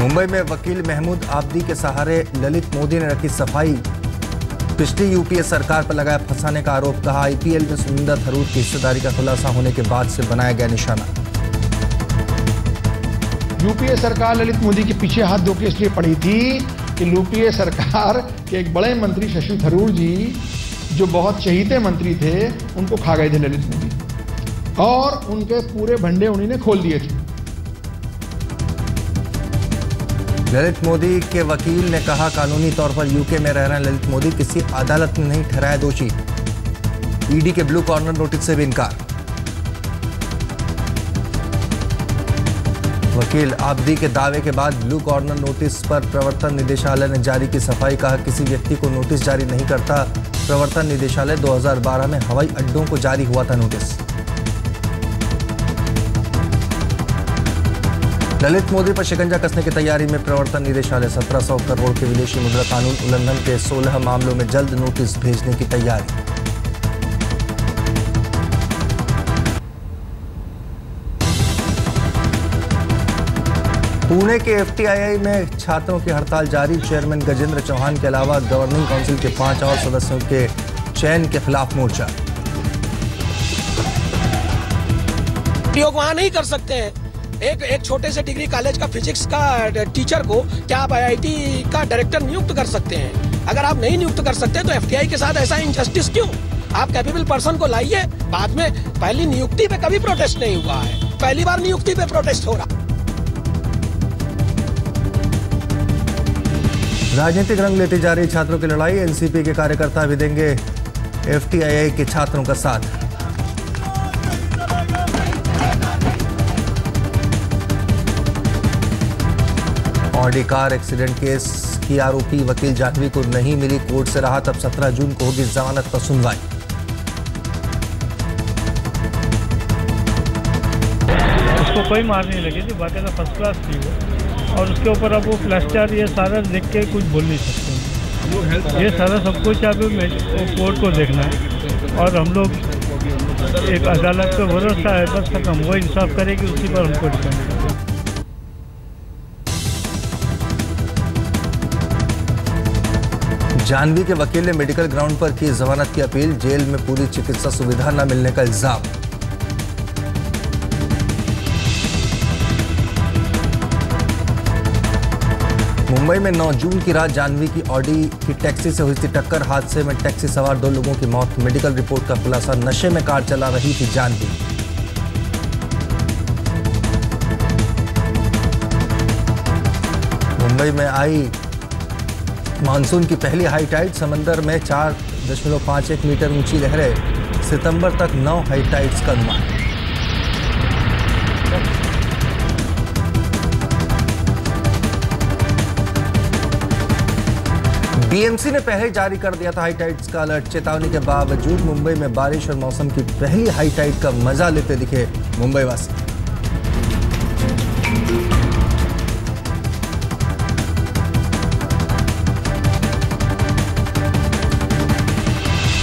मुंबई में वकील महमूद आबदी के सहारे ललित मोदी ने रखी सफाई। पिछली यूपीए सरकार पर लगाया फंसाने का आरोप। कहा आईपीएल में सुनिंदर थरूर की हिस्सेदारी का खुलासा होने के बाद से बनाया गया निशाना। यूपीए सरकार ललित मोदी के पीछे हाथ धो के इसलिए पड़ी थी कि यूपीए सरकार के एक बड़े मंत्री शशि थरूर जी, जो बहुत चहीते मंत्री थे, उनको खा गए थे ललित मोदी और उनके पूरे भंडे उन्हीं ने खोल दिए थे। ललित मोदी के वकील ने कहा कानूनी तौर पर यूके में रह रहे ललित मोदी किसी अदालत ने नहीं ठहराया दोषी। ईडी के ब्लू कॉर्नर नोटिस से भी इनकार। वकील आबदी के दावे के बाद ब्लू कॉर्नर नोटिस पर प्रवर्तन निदेशालय ने जारी की सफाई। कहा किसी व्यक्ति को नोटिस जारी नहीं करता प्रवर्तन निदेशालय। 2012 में हवाई अड्डों को जारी हुआ था नोटिस। ललित मोदी पर शिकंजा कसने की तैयारी में प्रवर्तन निदेशालय। 1700 करोड़ के विदेशी मुद्रा कानून उल्लंघन के 16 मामलों में जल्द नोटिस भेजने की तैयारी। पुणे के एफटीआईआई में छात्रों की हड़ताल जारी। चेयरमैन गजेंद्र चौहान के अलावा गवर्निंग काउंसिल के 5 और सदस्यों के चयन के खिलाफ मोर्चा। प्रयोग वहां नहीं कर सकते हैं। एक छोटे से डिग्री कॉलेज का फिजिक्स का टीचर को क्या आप आईआईटी का डायरेक्टर नियुक्त कर सकते हैं? अगर आप नहीं नियुक्त कर सकते तो एफटीआई के साथ ऐसा इनजस्टिस क्यों? आप कैपेबल पर्सन को लाइए। बाद में पहली नियुक्ति पे कभी प्रोटेस्ट नहीं हुआ है, पहली बार नियुक्ति पे प्रोटेस्ट हो रहा। राजनीतिक रंग लेती जा रही छात्रों की लड़ाई। एनसीपी के कार्यकर्ता भी देंगे एफटीआईआई के छात्रों का साथ। ऑडी कार एक्सीडेंट केस की आरोपी वकील जाह्नवी को नहीं मिली कोर्ट से राहत। अब 17 जून को होगी जमानत पर सुनवाई। उसको कोई मार नहीं लगी थी, बाकायदा फर्स्ट क्लास थी वो, और उसके ऊपर अब वो प्लास्टर ये सारा देख के कुछ बोल नहीं सकते। ये सारा सब कुछ अब कोर्ट को देखना है और हम लोग एक अदालत पे भरोसा है, बस खत्म। वो इंसाफ करेगी, उसी पर हमको डिपेंड है। जाह्नवी के वकील ने मेडिकल ग्राउंड पर की जमानत की अपील। जेल में पूरी चिकित्सा सुविधा न मिलने का इल्जाम। मुंबई में 9 जून की रात जाह्नवी की ऑडी की टैक्सी से हुई थी टक्कर। हादसे में टैक्सी सवार 2 लोगों की मौत। मेडिकल रिपोर्ट का खुलासा। नशे में कार चला रही थी जाह्नवी। मुंबई में आई मानसून की पहली हाई टाइड। समंदर में 4.51 मीटर ऊंची लहरें। सितंबर तक 9 हाई टाइड्स का अनुमान। बीएमसी ने पहले जारी कर दिया था हाई टाइड्स का अलर्ट। चेतावनी के बावजूद मुंबई में बारिश और मौसम की पहली हाई टाइड का मजा लेते दिखे मुंबई वासी।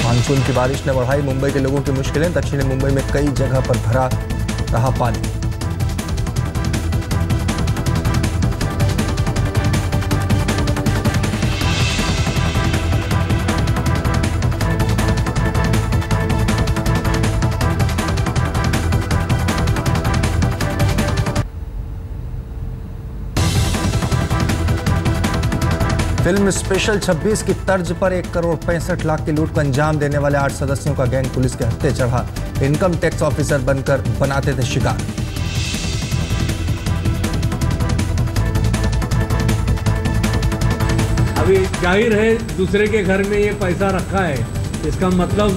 मानसून की बारिश ने बढ़ाई मुंबई के लोगों की मुश्किलें। दक्षिणी मुंबई में कई जगह पर भरा रहा पानी। फिल्म स्पेशल 26 की तर्ज पर 1 करोड़ 65 लाख की लूट को अंजाम देने वाले 8 सदस्यों का गैंग पुलिस के हत्थे चढ़ा। इनकम टैक्स ऑफिसर बनकर बनाते थे शिकार। अभी जाहिर है दूसरे के घर में ये पैसा रखा है, इसका मतलब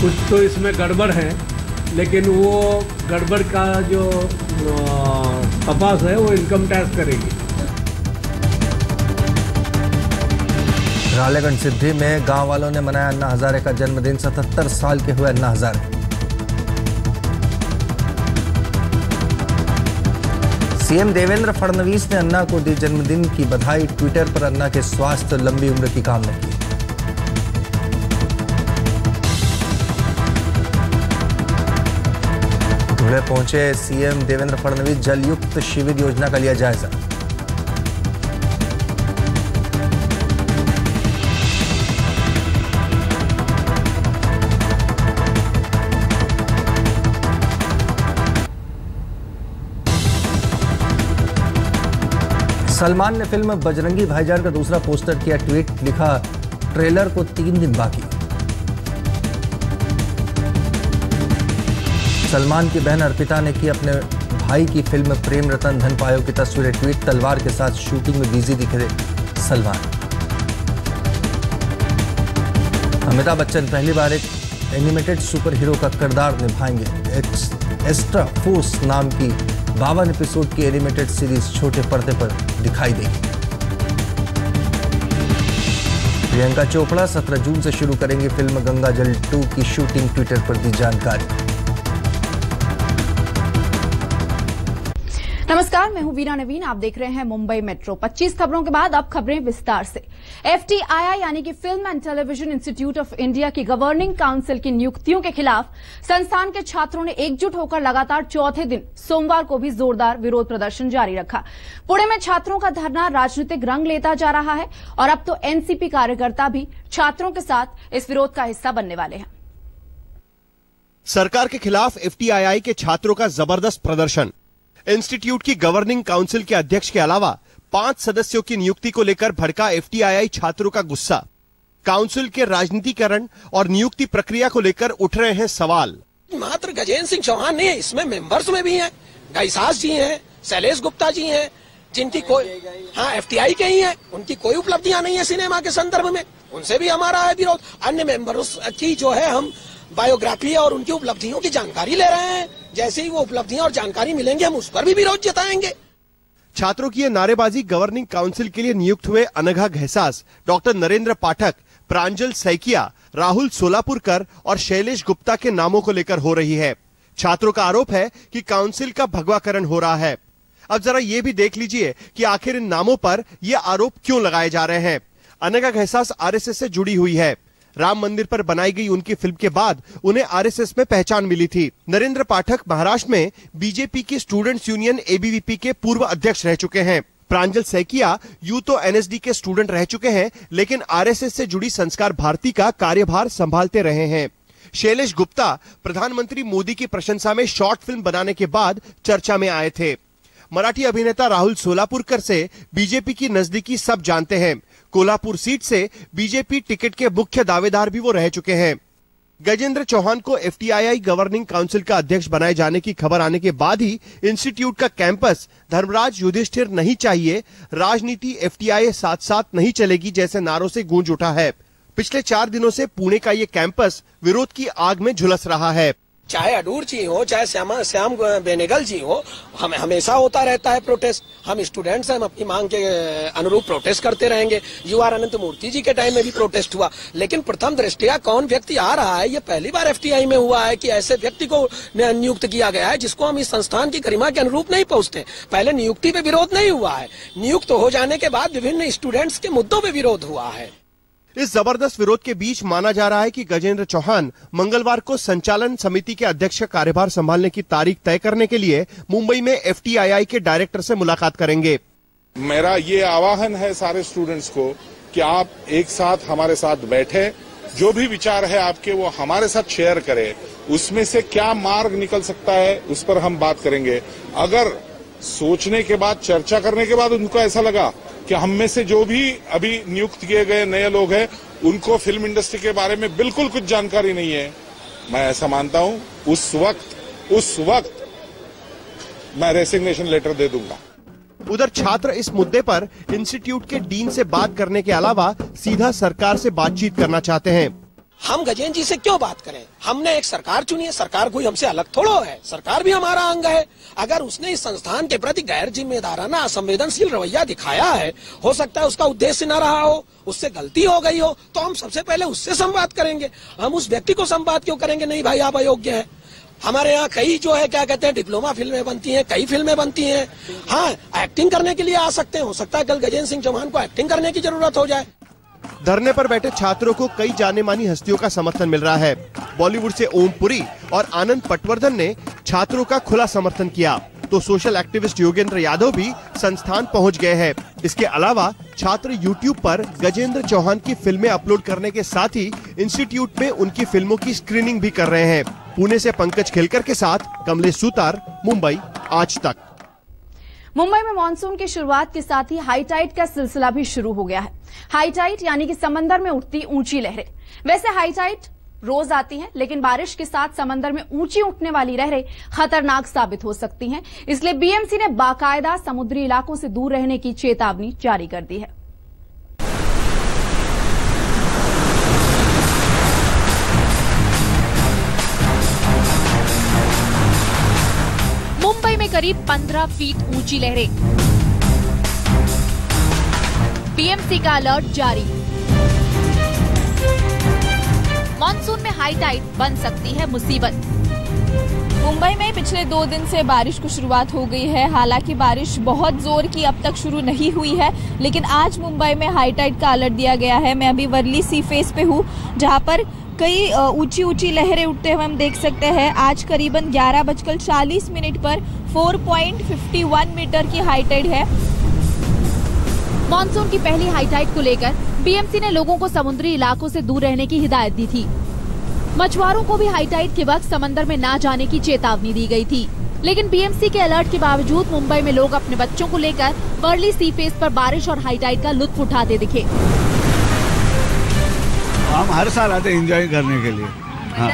कुछ तो इसमें गड़बड़ है, लेकिन वो गड़बड़ का जो तपास है वो इनकम टैक्स करेगी। रालेगंज सिद्धि में गांव वालों ने मनाया अन्ना हजारे का जन्मदिन। 77 साल के हुए अन्ना हजारे। सीएम देवेंद्र फडणवीस ने अन्ना को दी जन्मदिन की बधाई। ट्विटर पर अन्ना के स्वास्थ्य लंबी उम्र की कामना की। धुले पहुंचे सीएम देवेंद्र फडणवीस, जलयुक्त शिविर योजना का लिया जायजा। सलमान ने फिल्म बजरंगी भाईजान का दूसरा पोस्टर किया ट्वीट, लिखा ट्रेलर को 3 दिन बाकी। सलमान की बहन अर्पिता ने की अपने भाई की फिल्म प्रेम रतन धन पायो की तस्वीरें ट्वीट, तलवार के साथ शूटिंग में बिजी दिख रहे सलमान। अमिताभ बच्चन पहली बार एक एनिमेटेड सुपर हीरो का किरदार निभाएंगे। एक्स्ट्रा फोर्स नाम की 52 एपिसोड की एनिमेटेड सीरीज छोटे पर्दे पर दिखाई देगी। प्रियंका चोपड़ा 17 जून से शुरू करेंगी फिल्म गंगा जल 2 की शूटिंग, ट्विटर पर दी जानकारी। नमस्कार, मैं हूं वीना नवीन, आप देख रहे हैं मुंबई मेट्रो। 25 खबरों के बाद अब खबरें विस्तार से। FTII यानी कि film and television institute of India की गवर्निंग काउंसिल की नियुक्तियों के खिलाफ संस्थान के छात्रों ने एकजुट होकर लगातार चौथे दिन सोमवार को भी जोरदार विरोध प्रदर्शन जारी रखा। पुणे में छात्रों का धरना राजनीतिक रंग लेता जा रहा है और अब तो एनसीपी कार्यकर्ता भी छात्रों के साथ इस विरोध का हिस्सा बनने वाले हैं। सरकार के खिलाफ FTII के छात्रों का जबरदस्त प्रदर्शन। इंस्टीट्यूट की गवर्निंग काउंसिल के अध्यक्ष के अलावा 5 सदस्यों की नियुक्ति को लेकर भड़का FTII छात्रों का गुस्सा। काउंसिल के राजनीतिकरण और नियुक्ति प्रक्रिया को लेकर उठ रहे हैं सवाल। मात्र गजेंद्र सिंह चौहान नहीं है, इसमें मेंबर्स में भी हैं, घईसास जी हैं, शैलेश गुप्ता जी हैं, जिनकी कोई FTI के ही हैं, उनकी कोई उपलब्धियां नहीं है सिनेमा के संदर्भ में, उनसे भी हमारा है विरोध। अन्य मेंबर्स की जो है हम बायोग्राफी और उनकी उपलब्धियों की जानकारी ले रहे हैं, जैसे ही वो उपलब्धियां और जानकारी मिलेंगे हम उस पर भी विरोध जताएंगे। छात्रों की ये नारेबाजी गवर्निंग काउंसिल के लिए नियुक्त हुए अनघा घैसास, डॉक्टर नरेंद्र पाठक, प्रांजल सैकिया, राहुल सोलापुरकर और शैलेश गुप्ता के नामों को लेकर हो रही है। छात्रों का आरोप है कि काउंसिल का भगवाकरण हो रहा है। अब जरा ये भी देख लीजिए कि आखिर इन नामों पर ये आरोप क्यों लगाए जा रहे हैं। अनघा घैसास RSS से जुड़ी हुई है। राम मंदिर पर बनाई गई उनकी फिल्म के बाद उन्हें RSS में पहचान मिली थी। नरेंद्र पाठक महाराष्ट्र में बीजेपी की स्टूडेंट्स यूनियन ABVP के पूर्व अध्यक्ष रह चुके हैं। प्रांजल सैकिया यूं तो NSD के स्टूडेंट रह चुके हैं, लेकिन RSS से जुड़ी संस्कार भारती का कार्यभार संभालते रहे हैं। शैलेश गुप्ता प्रधानमंत्री मोदी की प्रशंसा में शॉर्ट फिल्म बनाने के बाद चर्चा में आए थे। मराठी अभिनेता राहुल सोलापुरकर से बीजेपी की नजदीकी सब जानते हैं। कोल्हापुर सीट से बीजेपी टिकट के मुख्य दावेदार भी वो रह चुके हैं। गजेंद्र चौहान को FTII गवर्निंग काउंसिल का अध्यक्ष बनाए जाने की खबर आने के बाद ही इंस्टीट्यूट का कैंपस धर्मराज युधिष्ठिर नहीं चाहिए, राजनीति FTII साथ साथ नहीं चलेगी जैसे नारों से गूंज उठा है। पिछले 4 दिनों से पुणे का ये कैंपस विरोध की आग में झुलस रहा है। चाहे अडूर जी हो, चाहे श्याम बेनेगल जी हो, हमें हमेशा होता रहता है प्रोटेस्ट। हम स्टूडेंट्स हैं, हम अपनी मांग के अनुरूप प्रोटेस्ट करते रहेंगे। UR अनंत मूर्ति जी के टाइम में भी प्रोटेस्ट हुआ, लेकिन प्रथम दृष्टया कौन व्यक्ति आ रहा है, ये पहली बार FTI में हुआ है कि ऐसे व्यक्ति को नियुक्त किया गया है जिसको हम इस संस्थान की गरिमा के अनुरूप नहीं पहुंचते। पहले नियुक्ति पे विरोध नहीं हुआ है, नियुक्त हो जाने के बाद विभिन्न स्टूडेंट्स के मुद्दों पे विरोध हुआ है। इस जबरदस्त विरोध के बीच माना जा रहा है कि गजेंद्र चौहान मंगलवार को संचालन समिति के अध्यक्ष का कार्यभार संभालने की तारीख तय करने के लिए मुंबई में FTII के डायरेक्टर से मुलाकात करेंगे। मेरा ये आह्वान है सारे स्टूडेंट्स को कि आप एक साथ हमारे साथ बैठे, जो भी विचार है आपके वो हमारे साथ शेयर करें, उसमें से क्या मार्ग निकल सकता है उस पर हम बात करेंगे। अगर सोचने के बाद, चर्चा करने के बाद उनको ऐसा लगा कि हम में से जो भी अभी नियुक्त किए गए नए लोग हैं उनको फिल्म इंडस्ट्री के बारे में बिल्कुल कुछ जानकारी नहीं है, मैं ऐसा मानता हूं उस वक्त मैं रेसिग्नेशन लेटर दे दूंगा। उधर छात्र इस मुद्दे पर इंस्टीट्यूट के डीन से बात करने के अलावा सीधा सरकार से बातचीत करना चाहते हैं। हम गजेंद्र जी से क्यों बात करें? हमने एक सरकार चुनी है, सरकार कोई हमसे अलग थोड़ो है, सरकार भी हमारा अंग है। अगर उसने इस संस्थान के प्रति गैर जिम्मेदाराना असंवेदनशील रवैया दिखाया है, हो सकता है उसका उद्देश्य न रहा हो, उससे गलती हो गई हो, तो हम सबसे पहले उससे संवाद करेंगे। हम उस व्यक्ति को संवाद क्यों करेंगे? नहीं भाई आप अयोग्य हैं। हमारे यहाँ कई जो है क्या कहते हैं डिप्लोमा फिल्में बनती हैं, कई फिल्में बनती हैं। हाँ, एक्टिंग करने के लिए आ सकते हैं, हो सकता है कल गजेंद्र सिंह चौहान को एक्टिंग करने की जरूरत हो जाए। धरने पर बैठे छात्रों को कई जाने मानी हस्तियों का समर्थन मिल रहा है। बॉलीवुड से ओम पुरी और आनंद पटवर्धन ने छात्रों का खुला समर्थन किया, तो सोशल एक्टिविस्ट योगेंद्र यादव भी संस्थान पहुंच गए हैं। इसके अलावा छात्र YouTube पर गजेंद्र चौहान की फिल्में अपलोड करने के साथ ही इंस्टीट्यूट में उनकी फिल्मों की स्क्रीनिंग भी कर रहे हैं। पुणे से पंकज खेलकर के साथ कमलेश सुतार, मुंबई, आज तक। मुंबई में मानसून की शुरुआत के साथ ही हाई टाइड का सिलसिला भी शुरू हो गया है। हाई टाइड यानी कि समंदर में उठती ऊंची लहरें। वैसे हाई टाइड रोज आती हैं, लेकिन बारिश के साथ समंदर में ऊंची उठने वाली लहरें खतरनाक साबित हो सकती हैं। इसलिए बीएमसी ने बाकायदा समुद्री इलाकों से दूर रहने की चेतावनी जारी कर दी है। मुंबई में करीब 15 फीट ऊंची लहरें। बीएमसी का अलर्ट जारी। मॉनसून में हाई टाइड बन सकती है मुसीबत। मुंबई में पिछले 2 दिन से बारिश की शुरुआत हो गई है। हालांकि बारिश बहुत जोर की अब तक शुरू नहीं हुई है, लेकिन आज मुंबई में हाई टाइड का अलर्ट दिया गया है। मैं अभी वर्ली सी फेस पे हूँ, जहाँ पर कई ऊंची ऊंची लहरें उठते हुए हम देख सकते हैं। आज करीबन 11:40 पर 4.51 मीटर की हाई टाइड है। मॉनसून की पहली हाई टाइड को लेकर बीएमसी ने लोगों को समुद्री इलाकों से दूर रहने की हिदायत दी थी। मछुआरों को भी हाई टाइड के वक्त समंदर में ना जाने की चेतावनी दी गई थी, लेकिन बीएमसी के अलर्ट के बावजूद मुंबई में लोग अपने बच्चों को लेकर वर्ली सी फेस पर बारिश और हाई टाइड का लुत्फ उठाते दिखे। हम हर साल आते हैं एंजॉय करने के लिए। हाँ,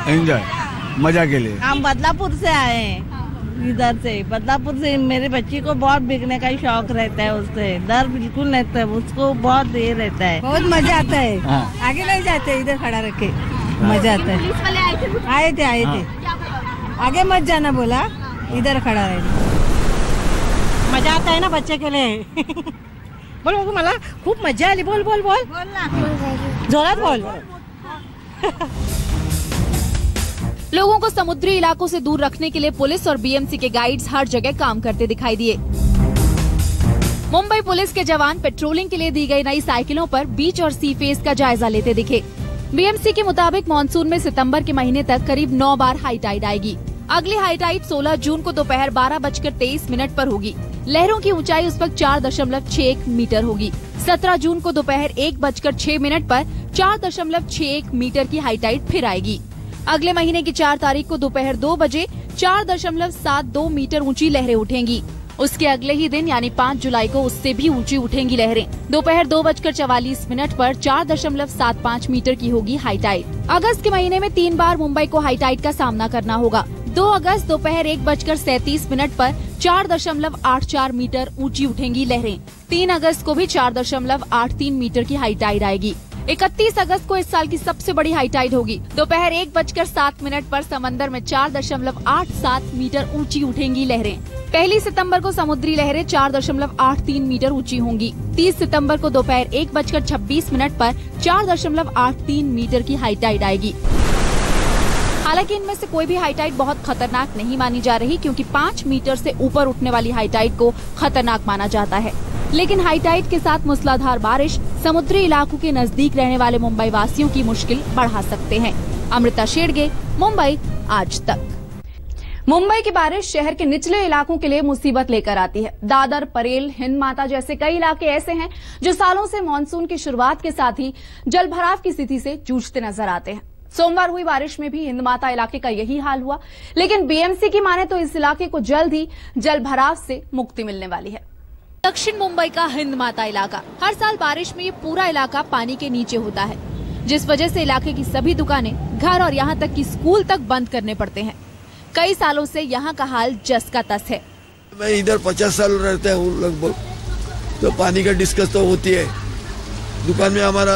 एंजॉय मजा के लिए। हम बदलापुर से आए हैं, इधर से बदलापुर से। मेरे बच्ची को बहुत बिकने का शौक रहता है, उससे डर बिल्कुल नहीं रहता है, उसको बहुत ये रहता है, बहुत मजा आता है। हाँ। आगे नहीं जाते, इधर खड़ा रखे। हाँ। मजा आता है। पुलिस वाले आए थे। हाँ। आगे मत जाना बोला, इधर खड़ा रहे। मजा आता है ना बच्चे के लिए। बोल मला खूप मजा आली। बोल बोल बोल बोल जोरात बोल। लोगों को समुद्री इलाकों से दूर रखने के लिए पुलिस और बीएमसी के गाइड्स हर जगह काम करते दिखाई दिए। मुंबई पुलिस के जवान पेट्रोलिंग के लिए दी गई नई साइकिलों पर बीच और सी फेस का जायजा लेते दिखे। बीएमसी के मुताबिक मानसून में सितंबर के महीने तक करीब 9 बार हाई टाइड आएगी। अगली हाई टाइड 16 जून को दोपहर 12:23 पर होगी। लहरों की ऊंचाई उस वक्त 4.61 मीटर होगी। 17 जून को दोपहर 1:06 पर 4.61 मीटर की हाई टाइड फिर आएगी। अगले महीने की 4 तारीख को दोपहर 2 बजे 4.72 मीटर ऊंची लहरें उठेंगी। उसके अगले ही दिन यानी 5 जुलाई को उससे भी ऊंची उठेंगी लहरें। दोपहर 2:44 पर 4.75 मीटर की होगी हाई टाइड। अगस्त के महीने में 3 बार मुंबई को हाई टाइड का सामना करना होगा। 2 अगस्त दोपहर 1:37 पर 4.84 मीटर ऊंची उठेंगी लहरें। 3 अगस्त को भी 4.83 मीटर की हाई टाइड आएगी। 31 अगस्त को इस साल की सबसे बड़ी हाई टाइड होगी। दोपहर 1:07 पर समंदर में 4.87 मीटर ऊंची उठेंगी लहरें। 1 सितंबर को समुद्री लहरें 4.83 मीटर ऊंची होंगी। 30 सितंबर को दोपहर 1:26 पर 4.83 मीटर की हाई टाइड आएगी। हालांकि इनमें से कोई भी हाई टाइड बहुत खतरनाक नहीं मानी जा रही, क्योंकि 5 मीटर से ऊपर उठने वाली हाई टाइड को खतरनाक माना जाता है। लेकिन हाई टाइड के साथ मूसलाधार बारिश समुद्री इलाकों के नजदीक रहने वाले मुंबई वासियों की मुश्किल बढ़ा सकते हैं। अमृता शेड़गे, मुंबई, आज तक। मुंबई की बारिश शहर के निचले इलाकों के लिए मुसीबत लेकर आती है। दादर, परेल, हिंद माता जैसे कई इलाके ऐसे हैं जो सालों से मानसून की शुरुआत के साथ ही जलभराव की स्थिति से जूझते नजर आते हैं। सोमवार हुई बारिश में भी हिंद माता इलाके का यही हाल हुआ, लेकिन बीएमसी की माने तो इस इलाके को जल्द ही जलभराव से मुक्ति मिलने वाली है। दक्षिण मुंबई का हिंद माता इलाका, हर साल बारिश में ये पूरा इलाका पानी के नीचे होता है, जिस वजह से इलाके की सभी दुकानें, घर और यहाँ तक कि स्कूल तक बंद करने पड़ते हैं। कई सालों से यहाँ का हाल जस का तस है। मैं इधर 50 साल रहता हूँ लगभग, तो पानी का डिस्कस तो होती है। दुकान में हमारा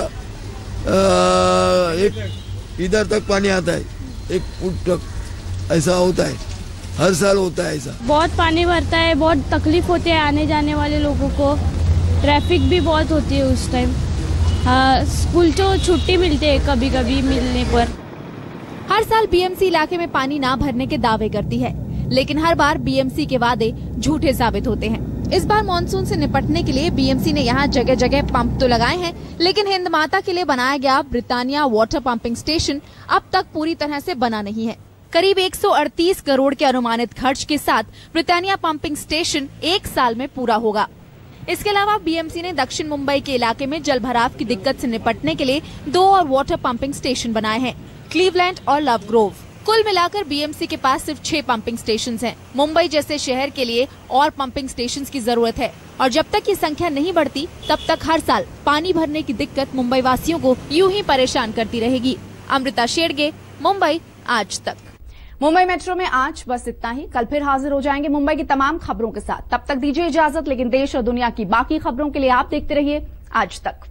एक इधर तक पानी आता है, 1 फुट तक ऐसा होता है, हर साल होता है ऐसा। बहुत पानी भरता है, बहुत तकलीफ होती है आने जाने वाले लोगों को। ट्रैफिक भी बहुत होती है उस टाइम। स्कूल तो छुट्टी मिलती है कभी कभी मिलने पर। हर साल बीएमसी इलाके में पानी ना भरने के दावे करती है, लेकिन हर बार बीएमसी के वादे झूठे साबित होते हैं। इस बार मानसून से निपटने के लिए बीएमसी ने यहाँ जगह जगह पंप तो लगाए हैं, लेकिन हिंद माता के लिए बनाया गया ब्रिटानिया वाटर पंपिंग स्टेशन अब तक पूरी तरह से बना नहीं है। करीब 138 करोड़ के अनुमानित खर्च के साथ ब्रिटानिया पंपिंग स्टेशन 1 साल में पूरा होगा। इसके अलावा बीएमसी ने दक्षिण मुंबई के इलाके में जल भराव की दिक्कत से निपटने के लिए 2 और वाटर पंपिंग स्टेशन बनाए हैं, क्लीवलैंड और लव ग्रोव। कुल मिलाकर बीएमसी के पास सिर्फ 6 पंपिंग स्टेशंस हैं। मुंबई जैसे शहर के लिए और पंपिंग स्टेशंस की जरूरत है और जब तक ये संख्या नहीं बढ़ती तब तक हर साल पानी भरने की दिक्कत मुंबई वासियों को यूं ही परेशान करती रहेगी। अमृता शेरगे, मुंबई आज तक। मुंबई मेट्रो में आज बस इतना ही। कल फिर हाजिर हो जाएंगे मुंबई की तमाम खबरों के साथ। तब तक दीजिए इजाजत, लेकिन देश और दुनिया की बाकी खबरों के लिए आप देखते रहिए आज तक।